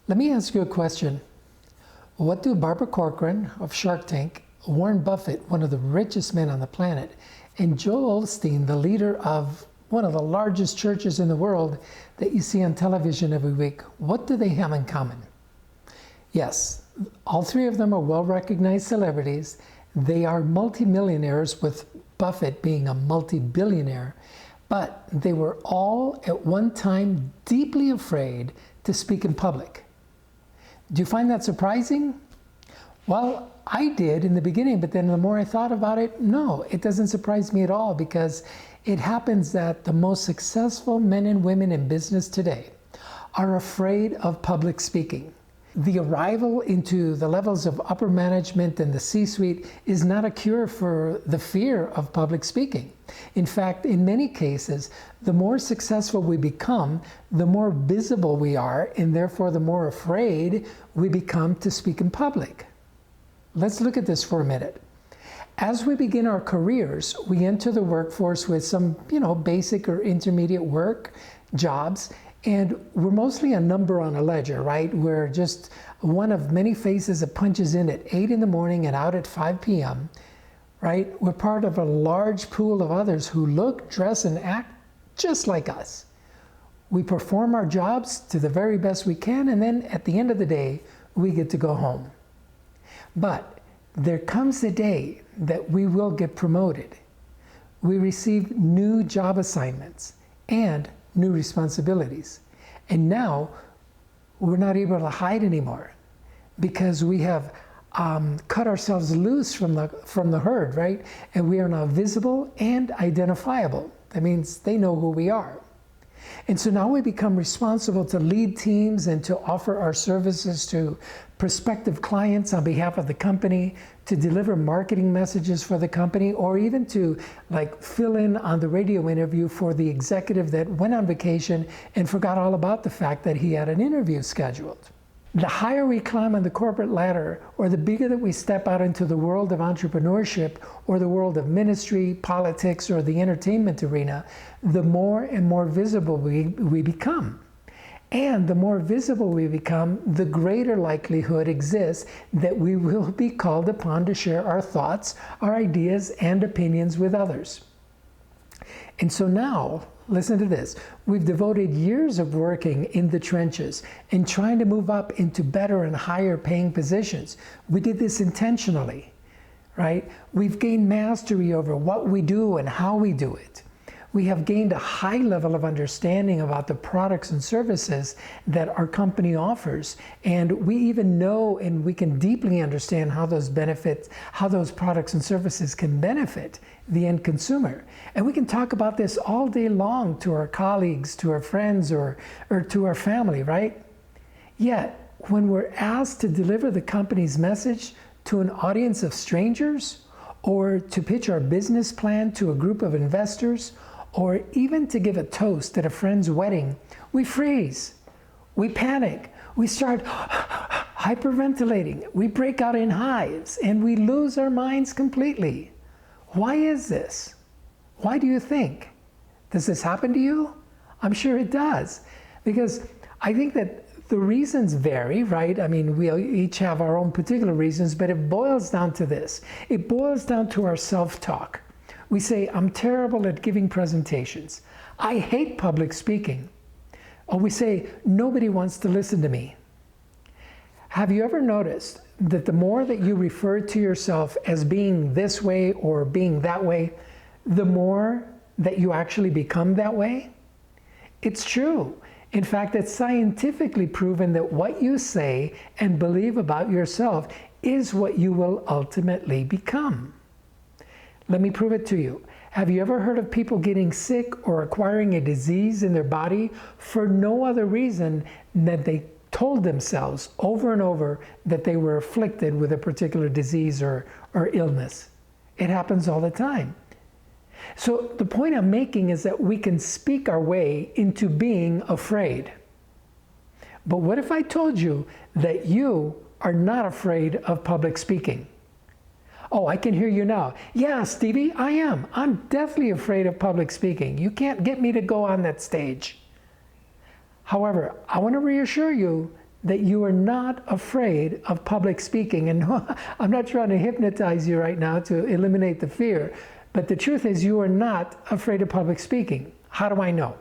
Let me ask you a question. What do Barbara Corcoran of Shark Tank, Warren Buffett, one of the richest men on the planet, and Joel Osteen, the leader of one of the largest churches in the world that you see on television every week, what do they have in common? Yes, all three of them are well-recognized celebrities. They are multi-millionaires, with Buffett being a multi-billionaire, but they were all at one time deeply afraid to speak in public. Do you find that surprising? Well, I did in the beginning, but then the more I thought about it, no, it doesn't surprise me at all, because it happens that the most successful men and women in business today are afraid of public speaking. The arrival into the levels of upper management and the C-suite is not a cure for the fear of public speaking. In fact, in many cases, the more successful we become, the more visible we are, and therefore the more afraid we become to speak in public. Let's look at this for a minute. As we begin our careers, we enter the workforce with some, basic or intermediate work, jobs, and we're mostly a number on a ledger, right? We're just one of many faces that punches in at 8 in the morning and out at 5 p.m., right? We're part of a large pool of others who look, dress, and act just like us. We perform our jobs to the very best we can, and then at the end of the day, we get to go home. But there comes a day that we will get promoted. We receive new job assignments and new responsibilities. And now we're not able to hide anymore, because we have cut ourselves loose from the herd, right? And we are now visible and identifiable. That means they know who we are. And so now we become responsible to lead teams and to offer our services to prospective clients on behalf of the company, to deliver marketing messages for the company, or even to fill in on the radio interview for the executive that went on vacation and forgot all about the fact that he had an interview scheduled. The higher we climb on the corporate ladder, or the bigger that we step out into the world of entrepreneurship, or the world of ministry, politics, or the entertainment arena, the more and more visible we become. And the more visible we become, the greater likelihood exists that we will be called upon to share our thoughts, our ideas, and opinions with others. And so now, listen to this. We've devoted years of working in the trenches and trying to move up into better and higher paying positions. We did this intentionally, right? We've gained mastery over what we do and how we do it. We have gained a high level of understanding about the products and services that our company offers. And we even know, and we can deeply understand how those products and services can benefit the end consumer. And we can talk about this all day long to our colleagues, to our friends, or to our family, right? Yet, when we're asked to deliver the company's message to an audience of strangers, or to pitch our business plan to a group of investors, or even to give a toast at a friend's wedding, we freeze, we panic, we start hyperventilating, we break out in hives, and we lose our minds completely. Why is this? Why do you think? Does this happen to you? I'm sure it does, because I think that the reasons vary, right? I mean, we each have our own particular reasons, but it boils down to this. It boils down to our self-talk. We say, I'm terrible at giving presentations. I hate public speaking. Or we say, nobody wants to listen to me. Have you ever noticed that the more that you refer to yourself as being this way or being that way, the more that you actually become that way? It's true. In fact, it's scientifically proven that what you say and believe about yourself is what you will ultimately become. Let me prove it to you. Have you ever heard of people getting sick or acquiring a disease in their body for no other reason than they told themselves over and over that they were afflicted with a particular disease or illness? It happens all the time. So the point I'm making is that we can speak our way into being afraid. But what if I told you that you are not afraid of public speaking? Oh, I can hear you now. Yeah, Stevie, I am. I'm definitely afraid of public speaking. You can't get me to go on that stage. However, I want to reassure you that you are not afraid of public speaking. And I'm not trying to hypnotize you right now to eliminate the fear, but the truth is you are not afraid of public speaking. How do I know?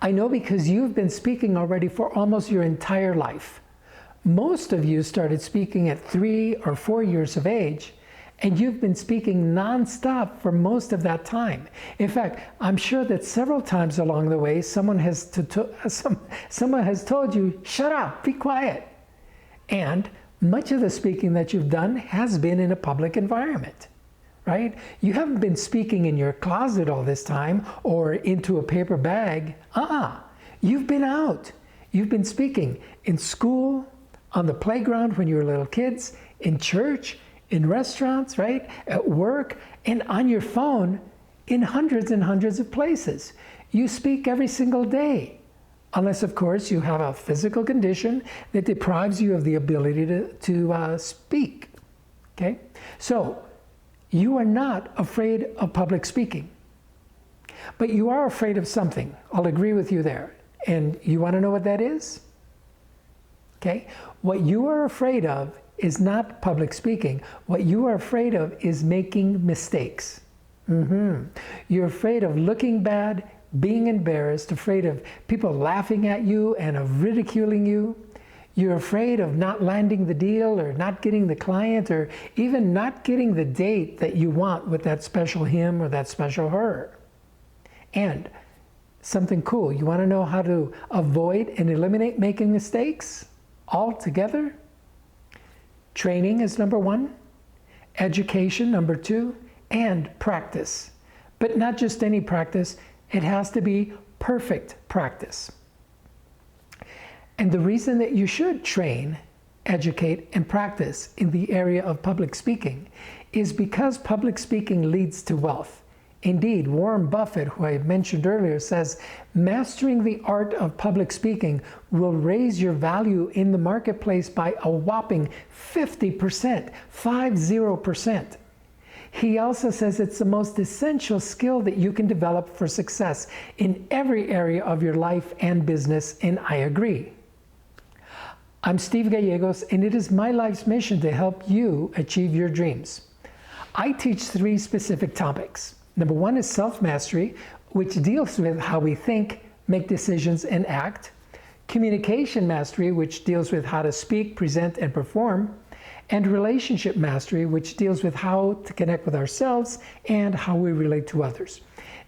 I know because you've been speaking already for almost your entire life. Most of you started speaking at 3 or 4 years of age, and you've been speaking nonstop for most of that time. In fact, I'm sure that several times along the way, someone has told you, shut up, be quiet. And much of the speaking that you've done has been in a public environment, right? You haven't been speaking in your closet all this time or into a paper bag. You've been out. You've been speaking in school, on the playground when you were little kids, in church, in restaurants, right? At work, and on your phone in hundreds and hundreds of places. You speak every single day, unless, of course, you have a physical condition that deprives you of the ability to speak, okay? So, you are not afraid of public speaking, but you are afraid of something. I'll agree with you there. And you want to know what that is? Okay? What you are afraid of is not public speaking. What you are afraid of is making mistakes. You're afraid of looking bad, being embarrassed, afraid of people laughing at you and of ridiculing you. You're afraid of not landing the deal or not getting the client or even not getting the date that you want with that special him or that special her. And something cool, you want to know how to avoid and eliminate making mistakes altogether? Training is number 1, education number 2, and practice. But not just any practice, it has to be perfect practice. And the reason that you should train, educate, and practice in the area of public speaking is because public speaking leads to wealth. Indeed, Warren Buffett, who I mentioned earlier, says, mastering the art of public speaking will raise your value in the marketplace by a whopping 50%, 50%. He also says it's the most essential skill that you can develop for success in every area of your life and business, and I agree. I'm Steve Gallegos, and it is my life's mission to help you achieve your dreams. I teach 3 specific topics. Number 1 is self-mastery, which deals with how we think, make decisions, and act. Communication mastery, which deals with how to speak, present, and perform. And relationship mastery, which deals with how to connect with ourselves and how we relate to others.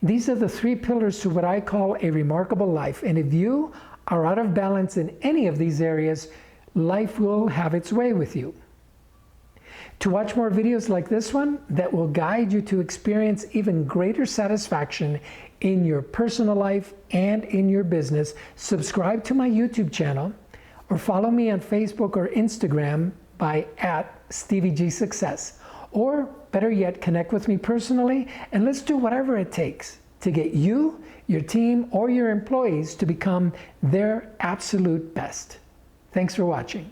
These are the 3 pillars to what I call a remarkable life. And if you are out of balance in any of these areas, life will have its way with you. To watch more videos like this one that will guide you to experience even greater satisfaction in your personal life and in your business, subscribe to my YouTube channel or follow me on Facebook or Instagram by @StevieGSuccess. Or better yet, connect with me personally and let's do whatever it takes to get you, your team, or your employees to become their absolute best. Thanks for watching.